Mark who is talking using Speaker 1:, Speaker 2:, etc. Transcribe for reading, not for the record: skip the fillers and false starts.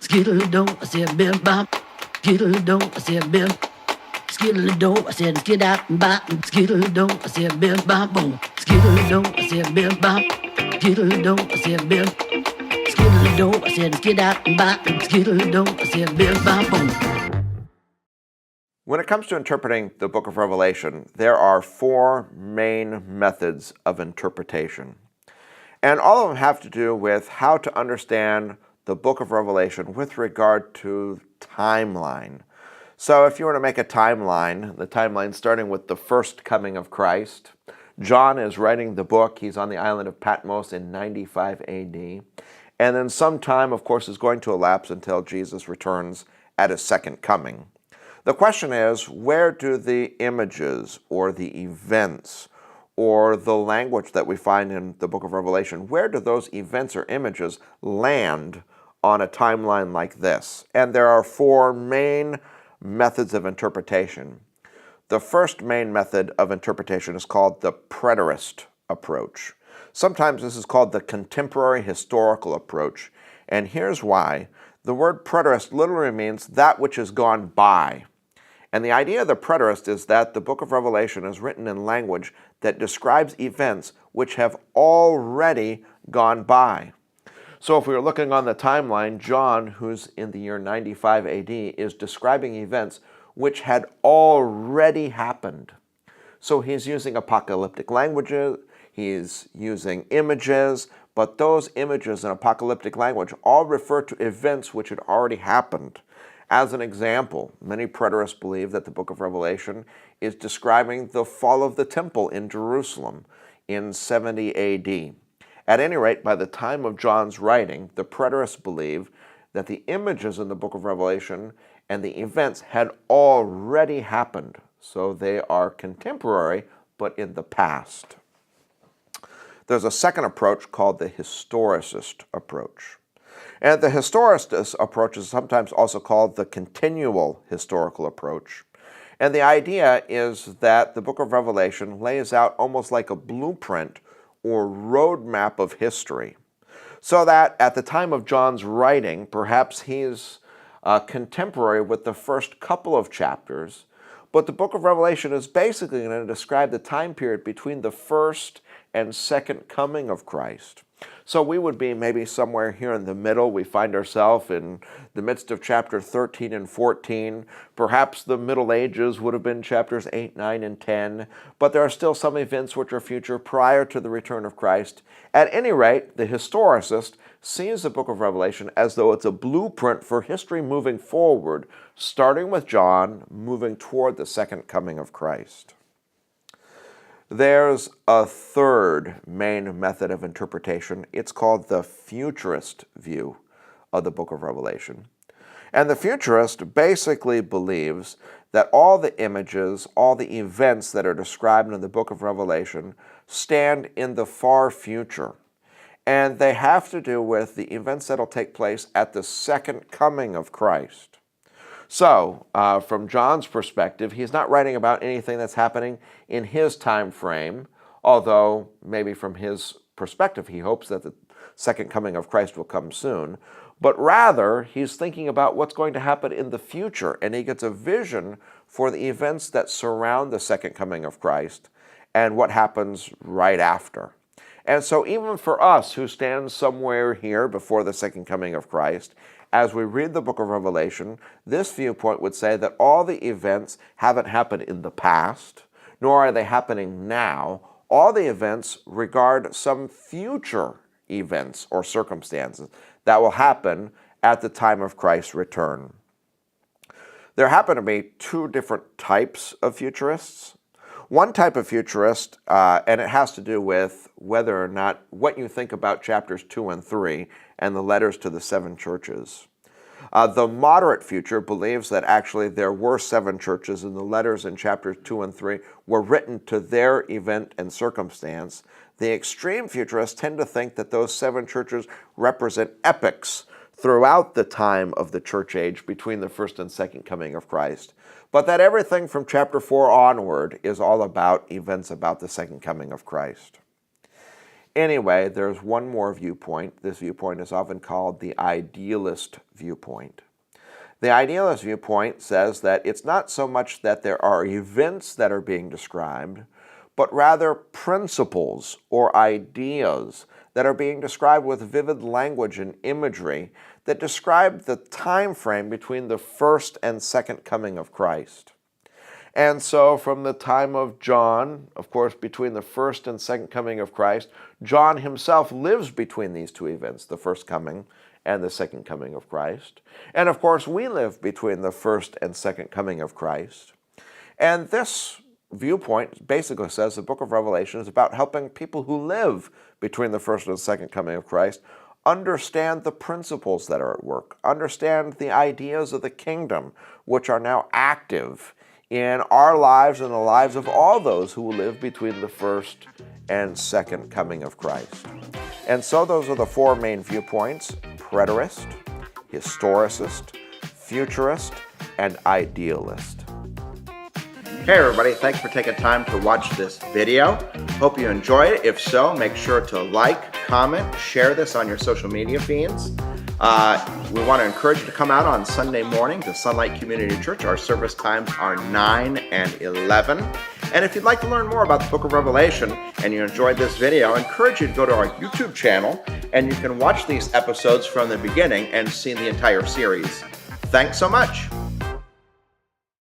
Speaker 1: Skittle-do, I said bim bop. Skittle-do, I said bim. Skittle-do, I said skid out and bop. Skittle-do, I said bim bop boom. Skittle-do, I said bim bop. Skittle-do, I said bim. Skittle-do, I said skid out and bop. Skittle-do, I said bim bop boom.
Speaker 2: When it comes to interpreting the book of Revelation, there are four main methods of interpretation. And all of them have to do with how to understand the book of Revelation with regard to timeline. So if you were to make a timeline, the timeline starting with the first coming of Christ, John is writing the book. He's on the island of Patmos in 95 AD. And then some time, of course, is going to elapse until Jesus returns at his second coming. The question is, where do the images or the events or the language that we find in the book of Revelation, where do those events or images land on a timeline like this? And there are four main methods of interpretation. The first main method of interpretation is called the Preterist approach. Sometimes this is called the contemporary historical approach, and here's why. The word preterist literally means that which has gone by. And the idea of the preterist is that the book of Revelation is written in language that describes events which have already gone by. So if we were looking on the timeline, John, who's in the year 95 AD, is describing events which had already happened. So he's using apocalyptic languages, he's using images, but those images in apocalyptic language all refer to events which had already happened. As an example, many preterists believe that the book of Revelation is describing the fall of the temple in Jerusalem in 70 AD. At any rate, by the time of John's writing, the preterists believe that the images in the book of Revelation and the events had already happened, so they are contemporary, but in the past. There's a second approach called the Historicist approach. And the Historicist approach is sometimes also called the continual historical approach. And the idea is that the book of Revelation lays out almost like a blueprint or roadmap of history, so that at the time of John's writing, perhaps he's contemporary with the first couple of chapters, but the book of Revelation is basically going to describe the time period between the first and second coming of Christ. So we would be maybe somewhere here in the middle. We find ourselves in the midst of chapter 13 and 14. Perhaps the Middle Ages would have been chapters 8, 9, and 10. But there are still some events which are future prior to the return of Christ. At any rate, the historicist sees the book of Revelation as though it's a blueprint for history moving forward, starting with John, moving toward the second coming of Christ. There's a third main method of interpretation. It's called the Futurist view of the book of Revelation. And the Futurist basically believes that all the images, all the events that are described in the book of Revelation stand in the far future. And they have to do with the events that will take place at the second coming of Christ. So, from John's perspective, he's not writing about anything that's happening in his time frame, although maybe from his perspective he hopes that the second coming of Christ will come soon, but rather he's thinking about what's going to happen in the future, and he gets a vision for the events that surround the second coming of Christ and what happens right after. And so even for us who stand somewhere here before the second coming of Christ, as we read the book of Revelation, this viewpoint would say that all the events haven't happened in the past, nor are they happening now. All the events regard some future events or circumstances that will happen at the time of Christ's return. There happen to be two different types of futurists. One type of futurist, and it has to do with whether or not what you think about chapters 2 and 3 and the letters to the 7 churches. The moderate future believes that actually there were 7 churches and the letters in chapters 2 and 3 were written to their event and circumstance. The extreme futurists tend to think that those 7 churches represent epochs throughout the time of the church age between the first and second coming of Christ, but that everything from chapter 4 onward is all about events about the second coming of Christ. Anyway, there's one more viewpoint. This viewpoint is often called the Idealist viewpoint. The Idealist viewpoint says that it's not so much that there are events that are being described, but rather principles or ideas that are being described with vivid language and imagery that describe the time frame between the first and second coming of Christ. And so from the time of John, of course, between the first and second coming of Christ, John himself lives between these two events, the first coming and the second coming of Christ. And of course, we live between the first and second coming of Christ. And this viewpoint basically says the book of Revelation is about helping people who live between the first and second coming of Christ understand the principles that are at work, understand the ideas of the kingdom, which are now active in our lives and the lives of all those who live between the first and second coming of Christ. And so those are the four main viewpoints: Preterist, Historicist, Futurist, and Idealist. Hey everybody, thanks for taking time to watch this video. Hope you enjoyed it. If so, make sure to like, comment, share this on your social media feeds. We want to encourage you to come out on Sunday morning to Sunlight Community Church. Our service times are 9 and 11. And if you'd like to learn more about the book of Revelation and you enjoyed this video, I encourage you to go to our YouTube channel and you can watch these episodes from the beginning and see the entire series. Thanks so much.